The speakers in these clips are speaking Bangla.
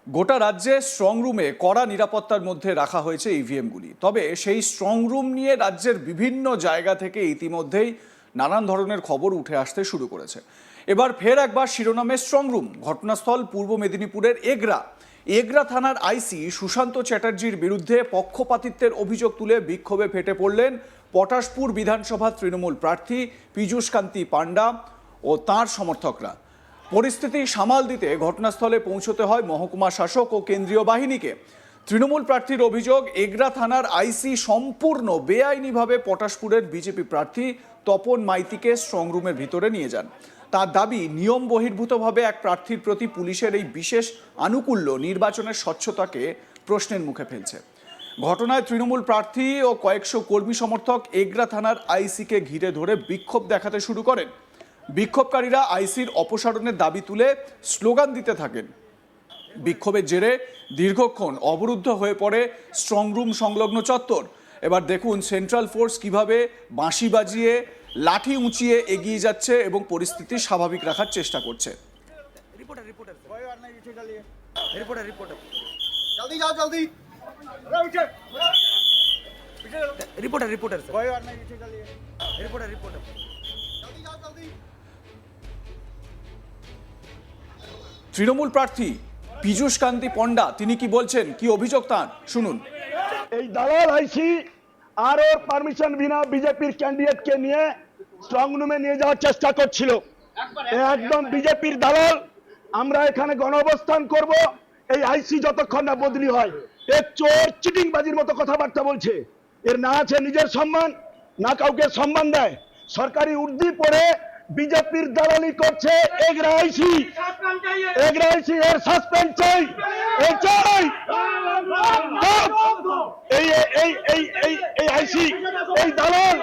গোটা রাজ্যে স্ট্রং রুমে কড়া নিরাপত্তার মধ্যে রাখা হয়েছে ইভিএমগুলি। তবে সেই স্ট্রং রুম নিয়ে রাজ্যের বিভিন্ন জায়গা থেকে ইতিমধ্যেই নানান ধরনের খবর উঠে আসতে শুরু করেছে। এবার ফের একবার শিরোনামে স্ট্রং রুম। ঘটনাস্থল পূর্ব মেদিনীপুরের এগরা থানার আইসি সুশান্ত চ্যাটার্জির বিরুদ্ধে পক্ষপাতিত্বের অভিযোগ তুলে বিক্ষোভে ফেটে পড়লেন পটাশপুর বিধানসভা তৃণমূল প্রার্থী পীযূষ কান্তি পান্ডা ও তাঁর সমর্থকরা। পরিস্থিতি সামাল দিতে ঘটনাস্থলে পৌঁছতে হয় মহকুমা শাসক ও কেন্দ্রীয় বাহিনীকে। তৃণমূল প্রার্থীর অভিযোগ, এগরা থানার আইসি সম্পূর্ণ বেআইনিভাবে পটাশপুরের বিজেপি প্রার্থী তপন মাইতিকে স্ট্রংরুমের ভিতরে নিয়ে যান। তার দাবি, নিয়ম বহির্ভূতভাবে এক প্রার্থীর প্রতি পুলিশের এই বিশেষ আনুকূল্য নির্বাচনের স্বচ্ছতাকে প্রশ্নের মুখে ফেলছে। ঘটনায় তৃণমূল প্রার্থী ও কয়েকশো কর্মী সমর্থক এগরা থানার আইসিকে ঘিরে ধরে বিক্ষোভ দেখাতে শুরু করেন। বিক্ষোভকারীরা আইসির অপসারণের দাবি তুলে স্লোগান দিতে থাকেন। বিক্ষোভের জেরে দীর্ঘক্ষণ অবরুদ্ধ হয়ে পড়ে স্ট্রংরুম সংলগ্ন চত্বর। এবার দেখুন সেন্ট্রাল ফোর্স কিভাবে বাঁশি বাজিয়ে লাঠি উঁচিয়ে এগিয়ে যাচ্ছে এবং পরিস্থিতি স্বাভাবিক রাখার চেষ্টা করছে। তৃণমূল প্রার্থী পীযূষ কান্তি পণ্ডা তিনি কি বলছেন, কি অভিযোগ তাঁর, শুনুন। এই দালাল আইসি আর ওর পারমিশন বিনা বিজেপির ক্যান্ডিডেটকে নিয়ে স্ট্রং রুমে নিয়ে যাওয়ার চেষ্টা করছিল। একদম বিজেপির দালাল। আমরা এখানে গণ অবস্থান করব এই আইসি যতক্ষণ না বদলি হয়। এ চোর চিটিংবাজির মতো কথাবার্তা বলছে। এর না আছে নিজের সম্মান, না কাউকে সম্মান দেয়। সরকারি উর্দি পড়ে বিজেপির দালালি করছে এগরা আইসি। এর সাসপেন্ড চাই, এই চাই। এই আইসি, এই দালাল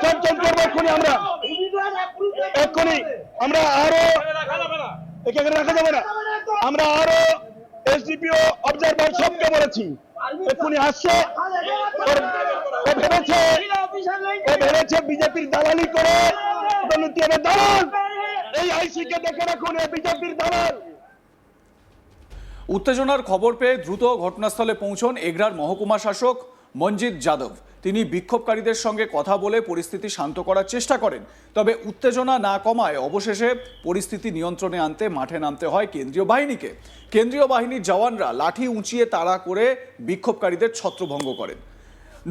চঞ্চল করবো এক্ষুনি আমরা আরো এখানে রাখা যাবে না। আমরা আরো এসডিপিও অবজারভার সবকে বলেছি এক্ষুনি আসছে। ও ভেবেছে বিজেপির দালালি করে দালাল। এই আইসি কে দেখে রাখুন, বিজেপির দালাল। উত্তেজনার খবর পেয়ে দ্রুত ঘটনাস্থলে পৌঁছন এগরার মহকুমা শাসক মঞ্জিত যাদব। তিনি বিক্ষোভকারীদের সঙ্গে কথা বলে পরিস্থিতি শান্ত করার চেষ্টা করেন। তবে উত্তেজনা না কমায় অবশেষে পরিস্থিতি নিয়ন্ত্রণে আনতে মাঠে নামতে হয় কেন্দ্রীয় বাহিনীকে। কেন্দ্রীয় বাহিনীর জওয়ানরা লাঠি উঁচিয়ে তাড়া করে বিক্ষোভকারীদের ছত্রভঙ্গ করেন।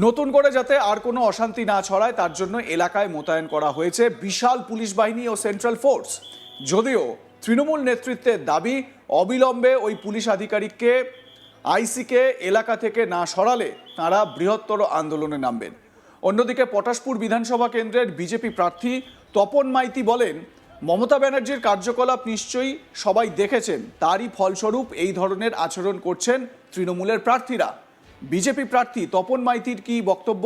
নতুন করে যাতে আর কোনো অশান্তি না ছড়ায় তার জন্য এলাকায় মোতায়েন করা হয়েছে বিশাল পুলিশ বাহিনী ও সেন্ট্রাল ফোর্স। যদিও তৃণমূল নেতৃত্বের দাবি, অবিলম্বে ওই পুলিশ আধিকারিককে আইসিকে এলাকা থেকে না সরালে তাঁরা বৃহত্তর আন্দোলনে নামবেন। অন্যদিকে পটাশপুর বিধানসভা কেন্দ্রের বিজেপি প্রার্থী তপন মাইতি বলেন, মমতা ব্যানার্জির কার্যকলাপ নিশ্চয়ই সবাই দেখেছেন, তারই ফলস্বরূপ এই ধরনের আচরণ করছেন তৃণমূলের প্রার্থীরা। বিজেপি প্রার্থী তপন মাইতির কি বক্তব্য,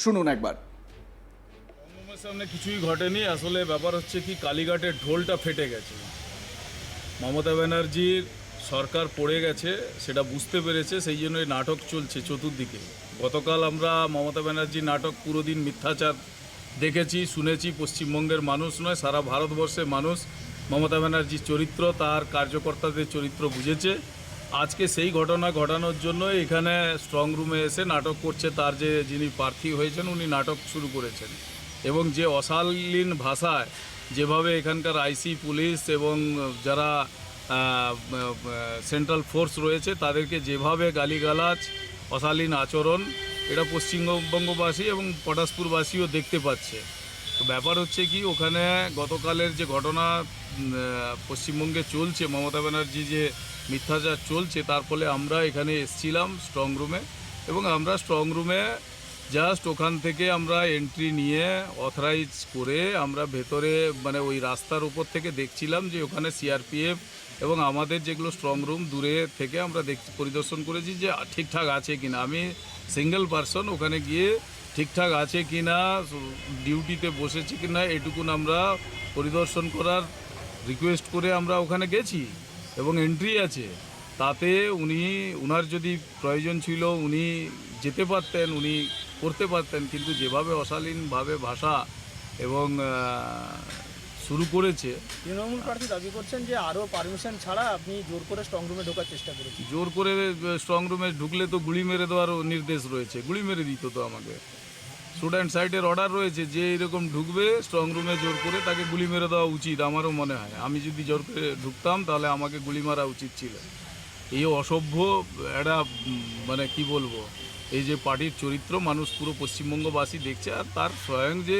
শুনুন একবার। সামনে কিছুই ঘটেনি। আসলে ব্যাপার হচ্ছে কি, কালীঘাটের ঢোলটা ফেটে গেছে। মমতা ব্যানার্জির সরকার পড়ে গেছে, সেটা বুঝতে পেরেছে, সেই জন্যই নাটক চলছে চতুর্দিকে। গতকাল আমরা মমতা ব্যানার্জির নাটক পুরো দিন মিথ্যাচার দেখেছি, শুনেছি। পশ্চিমবঙ্গের মানুষ নয়, সারা ভারতবর্ষের মানুষ মমতা ব্যানার্জির চরিত্র, তার কার্যকর্তাদের চরিত্র বুঝেছে। আজকে সেই ঘটনা ঘটানোর জন্য এখানে স্ট্রং রুমে এসে নাটক করছে। তার যিনি প্রার্থী হয়েছেন উনি নাটক শুরু করেছেন এবং যে অশালীন ভাষায় যেভাবে এখানকার আইসি, পুলিশ এবং যারা সেন্ট্রাল ফোর্স রয়েছে তাদেরকে যেভাবে গালিগালাজ, অশালীন আচরণ, এটা পশ্চিমবঙ্গবাসী এবং পটাশপুরবাসীও দেখতে পাচ্ছে। তো ব্যাপার হচ্ছে কি, ওখানে গতকালের যে ঘটনা পশ্চিমবঙ্গে চলছে, মমতা ব্যানার্জি যে মিথ্যাচার চলছে, তার ফলে আমরা এখানে এসেছিলাম স্ট্রং রুমে এবং আমরা স্ট্রং রুমে জাস্ট ওখান থেকে আমরা এন্ট্রি নিয়ে অথরাইজ করে আমরা ভেতরে মানে ওই রাস্তার উপর থেকে দেখছিলাম যে ওখানে সিআরপিএফ এবং আমাদের যেগুলো স্ট্রং রুম দূরে থেকে আমরা পরিদর্শন করেছি যে ঠিকঠাক আছে কিনা। আমি সিঙ্গেল পারসন ওখানে গিয়ে ঠিকঠাক আছে কিনা, ডিউটিতে বসেছে কিনা, এটুকুন আমরা পরিদর্শন করার রিকোয়েস্ট করে আমরা ওখানে গেছি এবং এন্ট্রি আছে। তাতে উনার যদি প্রয়োজন ছিল উনি যেতে পারতেন, উনি করতে পারতেন, কিন্তু যেভাবে অশালীনভাবে ভাষা এবং শুরু করেছে। তৃণমূল প্রার্থী দাবি করছেন যে আরও পারমিশন ছাড়া আপনি জোর করে স্ট্রং রুমে ঢোকার চেষ্টা করেছেন। জোর করে স্ট্রং রুমে ঢুকলে তো গুলি মেরে দেওয়ার নির্দেশ রয়েছে, গুলি মেরে দিত তো আমাকে। শুট অ্যান্ড সাইটের অর্ডার রয়েছে, যে এরকম ঢুকবে স্ট্রং রুমে জোর করে তাকে গুলি মেরে দেওয়া উচিত আমারও মনে হয়। আমি যদি জোর করে ঢুকতাম তাহলে আমাকে গুলি মারা উচিত ছিল। এই অসভ্য একটা মানে কি বলবো, এই যে পার্টির চরিত্র মানুষ পুরো পশ্চিমবঙ্গবাসী দেখছে, আর তার স্বয়ং যে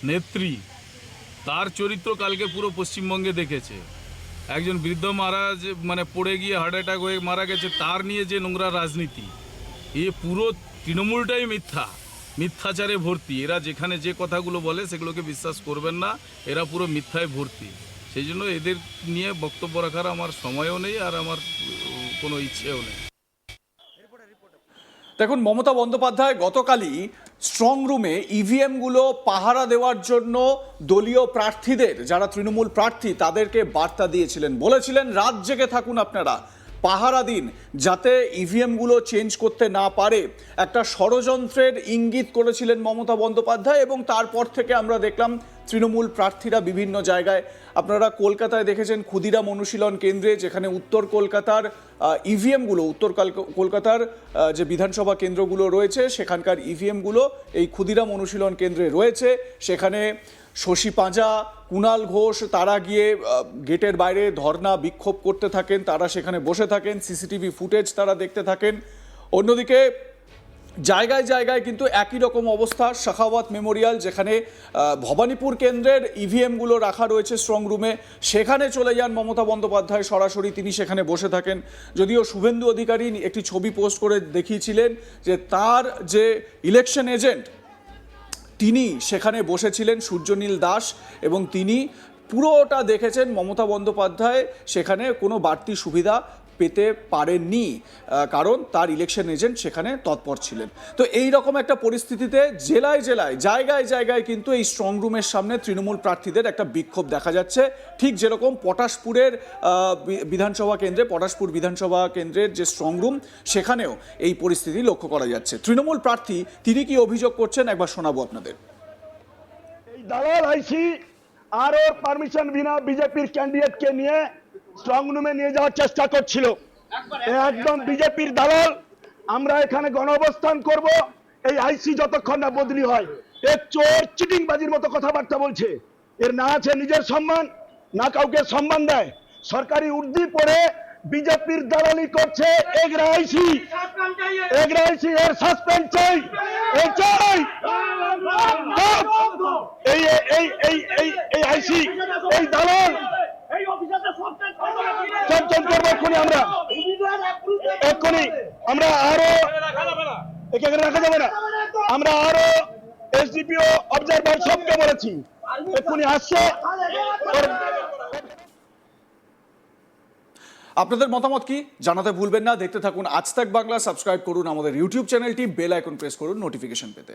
নেত্রী, তার চরিত্র কালকে পুরো পশ্চিমবঙ্গে দেখেছে। একজন বৃদ্ধ মারা যে মানে পড়ে গিয়ে হার্ট অ্যাটাক হয়ে মারা গেছে, তার নিয়ে যে নোংরা রাজনীতি, এ পুরো তৃণমূলটাই মিথ্যাচারে ভর্তি। এরা যেখানে যে কথাগুলো বলে সেগুলোকে বিশ্বাস করবেন না, এরা পুরো মিথ্যায় ভর্তি। সেই জন্য এদের নিয়ে বক্তব্য রাখার আমার সময়ও নেই, আর আমার কোনো ইচ্ছেও নেই। দেখুন, মমতা বন্দ্যোপাধ্যায় গতকালই স্ট্রং রুমে ইভিএমগুলো পাহারা দেওয়ার জন্য দলীয় প্রার্থীদের, যারা তৃণমূল প্রার্থী, তাদেরকে বার্তা দিয়েছিলেন, বলেছিলেন রাত জেগে থাকুন, আপনারা পাহারা দিন যাতে ইভিএমগুলো চেঞ্জ করতে না পারে। একটা ষড়যন্ত্রের ইঙ্গিত করেছিলেন মমতা বন্দ্যোপাধ্যায়, এবং তারপর থেকে আমরা দেখলাম তৃণমূল প্রার্থীরা বিভিন্ন জায়গায়, আপনারা কলকাতায় দেখেছেন ক্ষুদিরাম অনুশীলন কেন্দ্রে, যেখানে উত্তর কলকাতার ইভিএমগুলো, উত্তর কলকাতার যে বিধানসভা কেন্দ্রগুলো রয়েছে সেখানকার ইভিএমগুলো এই ক্ষুদিরাম অনুশীলন কেন্দ্রে রয়েছে। সেখানে শশী পাঁজা, কুণাল ঘোষ, তারা গিয়ে গেটের বাইরে ধর্ণা বিক্ষোভ করতে থাকেন, তারা সেখানে বসে থাকেন, সিসিটিভি ফুটেজ তারা দেখতে থাকেন। অন্যদিকে জায়গায় জায়গায় কিন্তু একই রকম অবস্থা। শাখাওয়াত মেমোরিয়াল, যেখানে ভবানীপুর কেন্দ্রের ইভিএমগুলো রাখা রয়েছে স্ট্রং রুমে, সেখানে চলে যান মমতা বন্দ্যোপাধ্যায় সরাসরি, তিনি সেখানে বসে থাকেন। যদিও শুভেন্দু অধিকারী একটি ছবি পোস্ট করে দেখিয়েছিলেন যে তার যে ইলেকশন এজেন্ট, তিনি সেখানে বসেছিলেন, সূর্যনীল দাস, এবং তিনি পুরোটা দেখেছেন। মমতা বন্দ্যোপাধ্যায় সেখানে কোনো বাড়তি সুবিধা পেতে পারেননি, কারণ তার ইলেকশন এজেন্ট সেখানে তৎপর ছিলেন। তো এই রকম একটা পরিস্থিতিতে জেলায় জেলায়, জায়গায় জায়গায় কিন্তু এই স্ট্রং রুমের সামনে তৃণমূল প্রার্থীদের একটা বিক্ষোভ দেখা যাচ্ছে। ঠিক যেরকম পটাশপুরের পটাশপুর বিধানসভা কেন্দ্রের যে স্ট্রং রুম, সেখানেও এই পরিস্থিতি লক্ষ্য করা যাচ্ছে। তৃণমূল প্রার্থী তিনি কি অভিযোগ করছেন একবার শোনাবো আপনাদের। এই দালাল আইসি আর ওর পারমিশন বিনা বিজেপির ক্যান্ডিডেটকে নিয়ে স্ট্রং রুমে নিয়ে যাওয়ার চেষ্টা করছিল। একদম বিজেপির দালাল। আমরা এখানে গণঅবস্থান করব এই আইসি যতক্ষণ না বদলি হয়। এক চোর চিটিংবাজির মতো কথাবার্তা বলছে। এর না আছে নিজের সম্মান, না কাউকে সম্মান দেয়। সরকারি উর্দি পড়ে বিজেপির দালালি করছে এগরা আইসি। এর সাসপেন্ড চাই, এই চাই। এই এই এই এই এই আইসি, এই দালাল আমরা আরো এখানে রাখা যাবে না। আমরা আরো এসডিপিও অবজারভার সবকে বলেছি, এক্ষুনি আসছে। আপনাদের মতামত কি জানাতে ভুলবেন না। দেখতে থাকুন আজ তাক বাংলা, সাবস্ক্রাইব করুন আমাদের ইউটিউব চ্যানেলটি, বেল আইকন প্রেস করুন নোটিফিকেশন পেতে।